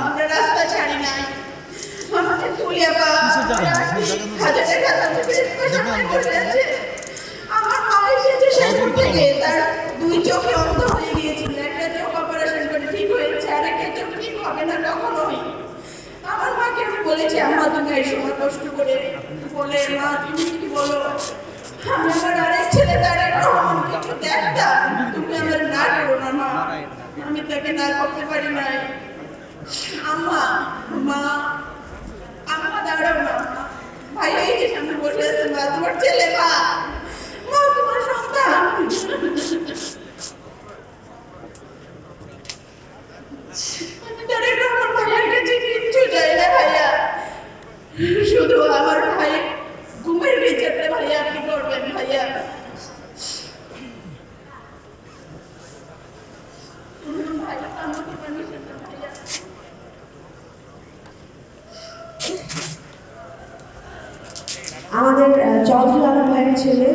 আমরা রাস্তা ছাড়ি নাই, আমাদের তুলিয়া পা হাজার আমার মা এসেছে সেখান থেকে, তার দুই চোখে অন্ধ হয়ে গিয়েছিল, একটা চোখ অপারেশন করে ঠিক হয়েছে, আর একটা চোখ ঠিক হবে না কখনোই। আমার মাকে আমি বলেছি, আম্মা তুমি এই সময় কষ্ট করে বলে, মা তুমি কি বলো, আমি আমার আরেক ছেলে তারেক রহমানকে একটু দেখতাম, তুমি আমার না করো না মা, আমি তাকে না করতে পারি নাই। আম্মা, মা, আম্মা দাঁড়াও না, ভাই এই যে সামনে বসে আছে, মা তোমার ছেলে, মা মা তোমার সন্তান। আমি তারেক রহমান ভাইয়ার কাছে কিচ্ছু চাই না ভাইয়া, শুধু আমার ভাই ঘুমের বিচারটা ভাইয়া আপনি করবেন ভাইয়া। আমাদের চৌধুরী আলম ভাইয়ের ছেলে